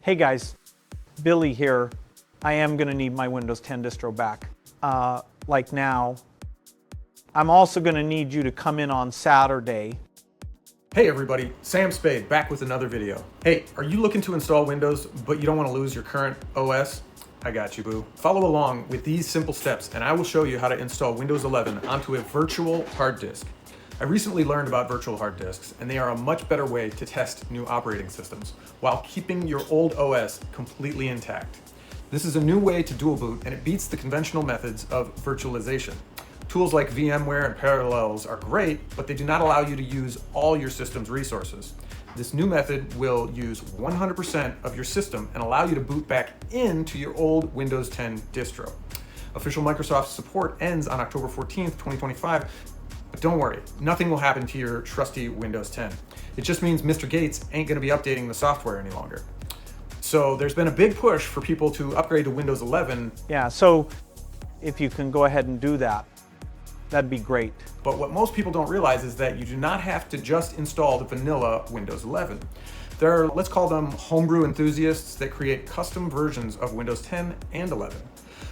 Hey guys, Billy here. I am going to need my Windows 10 distro back, like now. I'm also going to need you to come in on Saturday. Hey everybody, Sam Spade back with another video. Hey, are you looking to install Windows but you don't want to lose your current OS? I got you, boo. Follow along with these simple steps and I will show you how to install Windows 11 onto a virtual hard disk. I recently learned about virtual hard disks and they are a much better way to test new operating systems while keeping your old OS completely intact. This is a new way to dual boot and it beats the conventional methods of virtualization. Tools like VMware and Parallels are great, but they do not allow you to use all your system's resources. This new method will use 100% of your system and allow you to boot back into your old Windows 10 distro. Official Microsoft support ends on October 14th, 2025, but don't worry, nothing will happen to your trusty Windows 10. It just means Mr. Gates ain't gonna be updating the software any longer. So there's been a big push for people to upgrade to Windows 11. Yeah, so if you can go ahead and do that, that'd be great. But what most people don't realize is that you do not have to just install the vanilla Windows 11. There are, let's call them homebrew enthusiasts that create custom versions of Windows 10 and 11.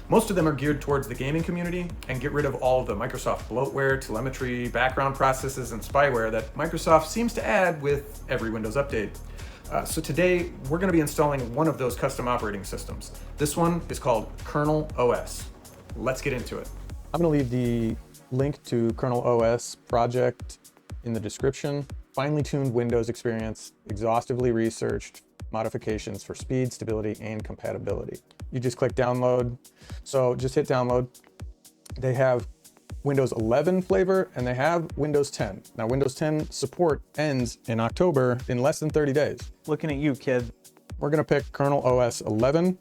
Most of them are geared towards the gaming community and get rid of all of the Microsoft bloatware, telemetry, background processes, and spyware that Microsoft seems to add with every Windows update. So today, we're going to be installing one of those custom operating systems. This one is called Kernel OS. Let's get into it. I'm going to leave the link to Kernel OS project in the description. Finely tuned Windows experience, exhaustively researched modifications for speed, stability, and compatibility. You just click download. So just hit download. They have Windows 11 flavor and they have Windows 10. Now Windows 10 support ends in October in less than 30 days. Looking at you, kid. We're going to pick Kernel OS 11.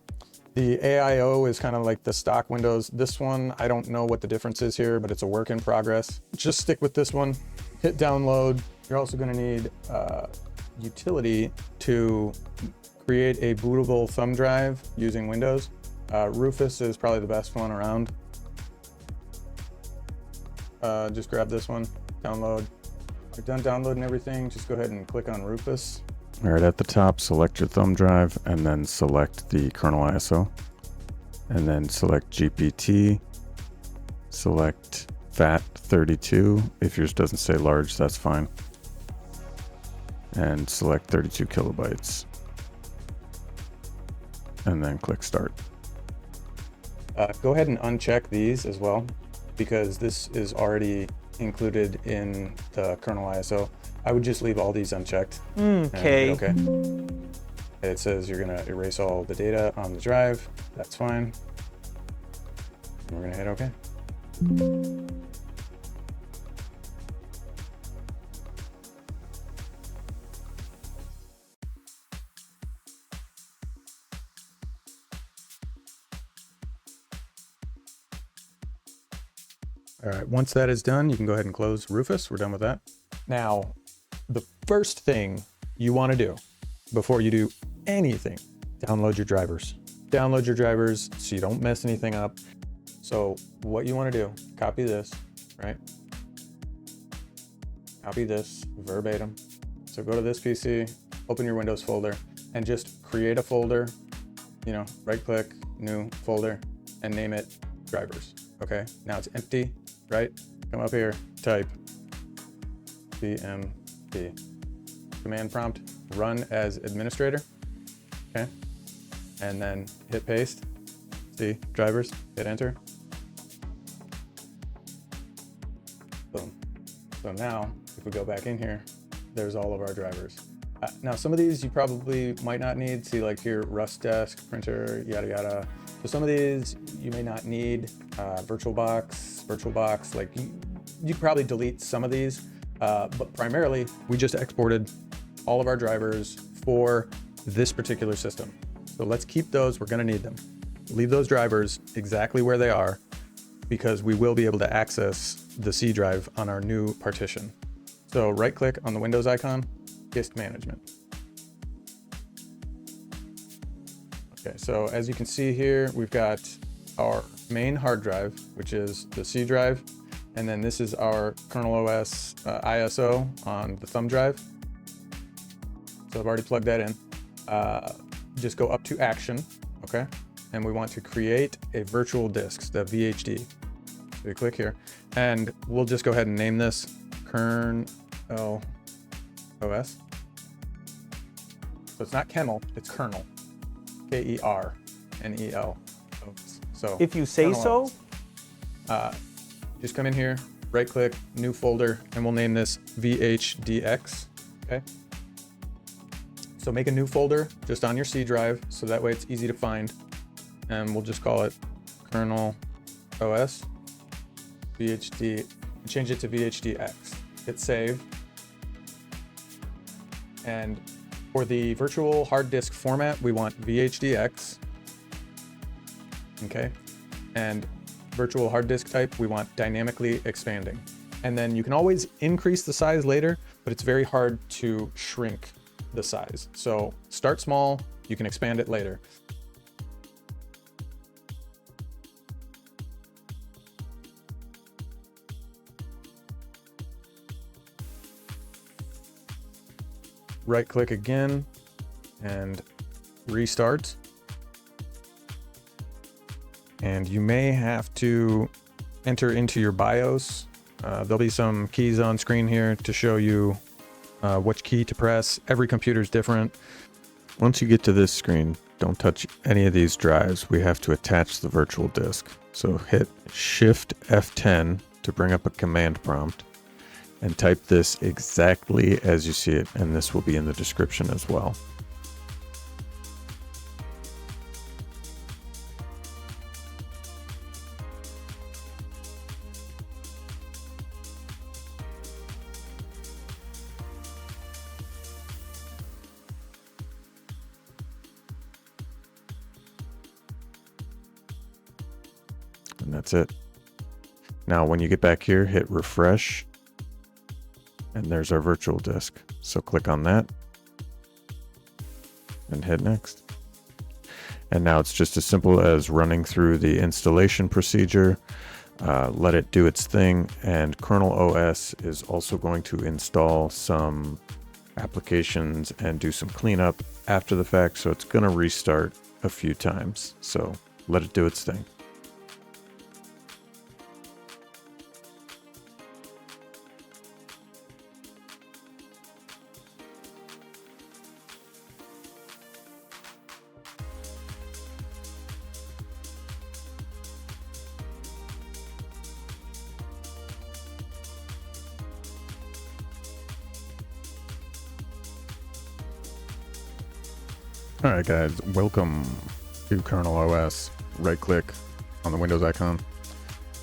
The AIO is kind of like the stock Windows. This one, I don't know what the difference is here, but it's a work in progress. Just stick with this one, hit download. You're also gonna need utility to create a bootable thumb drive using Windows. Rufus is probably the best one around. Just grab this one, download. You're done downloading everything, just go ahead and click on Rufus. All right, at the top, select your thumb drive and then select the kernel ISO. And then select GPT, select FAT32. If yours doesn't say large, that's fine. And select 32 kilobytes. And then click start. Go ahead and uncheck these as well, because this is already included in the kernel ISO. I would just leave all these unchecked. Okay. Okay. It says you're gonna erase all the data on the drive. That's fine. And we're gonna hit okay. All right, once that is done, you can go ahead and close Rufus. We're done with that. Now, the first thing you want to do before you do anything, download your drivers. Download your drivers so you don't mess anything up. So what you want to do, copy this, right? Copy this verbatim. So go to this PC, open your Windows folder, and just create a folder, right click, new folder, and name it drivers. Okay, now it's empty, right? Come up here, type CMD. Command prompt, run as administrator, okay? And then hit paste, see, drivers, hit enter. Boom. So now, if we go back in here, there's all of our drivers. Now, some of these you probably might not need. See, like here, Rust Desk, printer, yada, yada. So some of these you may not need. VirtualBox, like you could probably delete some of these. But primarily, we just exported all of our drivers for this particular system. So let's keep those, we're gonna need them. Leave those drivers exactly where they are because we will be able to access the C drive on our new partition. So right click on the Windows icon, disk management. Okay, so as you can see here, we've got our main hard drive, which is the C drive. And then this is our Kernel OS ISO on the thumb drive. So I've already plugged that in. just go up to action, okay? And we want to create a virtual disk, the VHD. So we click here, and we'll just go ahead and name this Kernel OS. So it's not kernel, it's kernel. K-E-R-N-E-L. So If you say so. Just come in here, right click, new folder, and we'll name this vhdx, okay? So make a new folder just on your C drive, so that way it's easy to find. And we'll just call it Kernel OS VHD, change it to VHDX. Hit save. And for the virtual hard disk format, we want VHDX, okay? And virtual hard disk type, we want dynamically expanding. And then you can always increase the size later, but it's very hard to shrink the size. So start small, you can expand it later. Right click again and restart. And you may have to enter into your BIOS. There'll be some keys on screen here to show you which key to press. Every computer is different. Once you get to this screen, don't touch any of these drives. We have to attach the virtual disk. So hit Shift F10 to bring up a command prompt and type this exactly as you see it, and this will be in the description as well. And that's it. Now, when you get back here, hit refresh, and there's our virtual disk. So click on that and hit next. And now it's just as simple as running through the installation procedure, let it do its thing, and Kernel OS is also going to install some applications and do some cleanup after the fact, so it's going to restart a few times. So let it do its thing. All right, guys, welcome to Kernel OS. Right click on the Windows icon,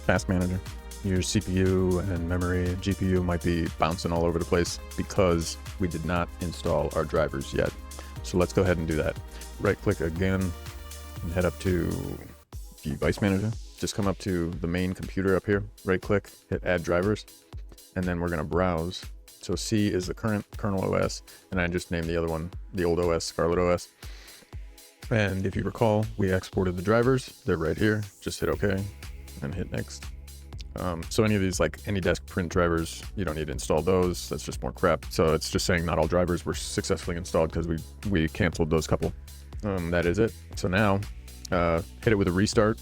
Task Manager. Your CPU and memory, GPU might be bouncing all over the place because we did not install our drivers yet. So let's go ahead and do that. Right click again and head up to Device Manager. Just come up to the main computer up here, right click, hit Add Drivers, and then we're gonna browse. So C is the current Kernel OS, and I just named the other one, the old OS, Scarlet OS. And if you recall, we exported the drivers. They're right here. Just hit OK and hit next. So any of these, like AnyDesk print drivers, you don't need to install those. That's just more crap. So it's just saying not all drivers were successfully installed because we canceled those couple. That is it. So now hit it with a restart,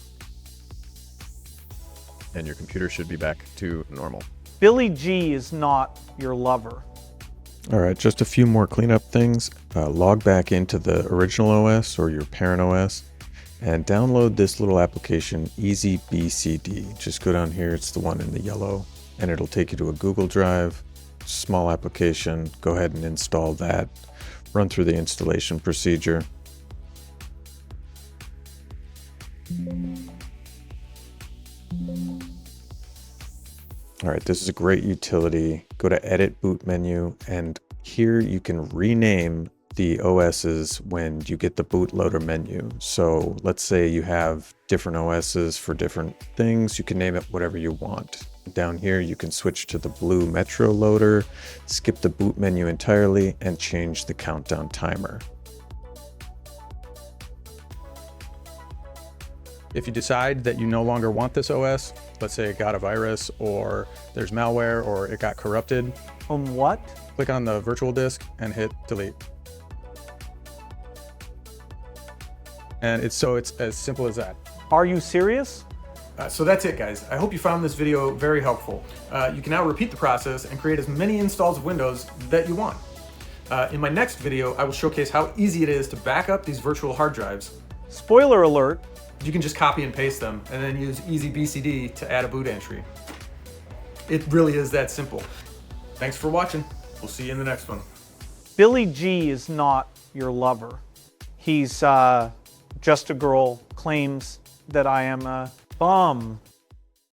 and your computer should be back to normal. Billy G is not your lover. All right, just a few more cleanup things. Log back into the original OS or your parent OS and download this little application, EasyBCD. Just go down here, it's the one in the yellow, and it'll take you to a Google Drive, small application. Go ahead and install that. Run through the installation procedure. All right, this is a great utility. Go to Edit Boot menu, and here you can rename the OSs when you get the bootloader menu. So let's say you have different OSs for different things. You can name it whatever you want. Down here, you can switch to the blue Metro loader, skip the boot menu entirely, and change the countdown timer. If you decide that you no longer want this OS, let's say it got a virus or there's malware or it got corrupted. On what? Click on the virtual disk and hit delete. And it's as simple as that. Are you serious? So that's it, guys. I hope you found this video very helpful. You can now repeat the process and create as many installs of Windows that you want. In my next video, I will showcase how easy it is to back up these virtual hard drives. Spoiler alert, You can just copy and paste them and then use EasyBCD to add a boot entry. It really is that simple. Thanks for watching. We'll see you in the next one. Billy G is not your lover. He's just a girl claims that I am a bum.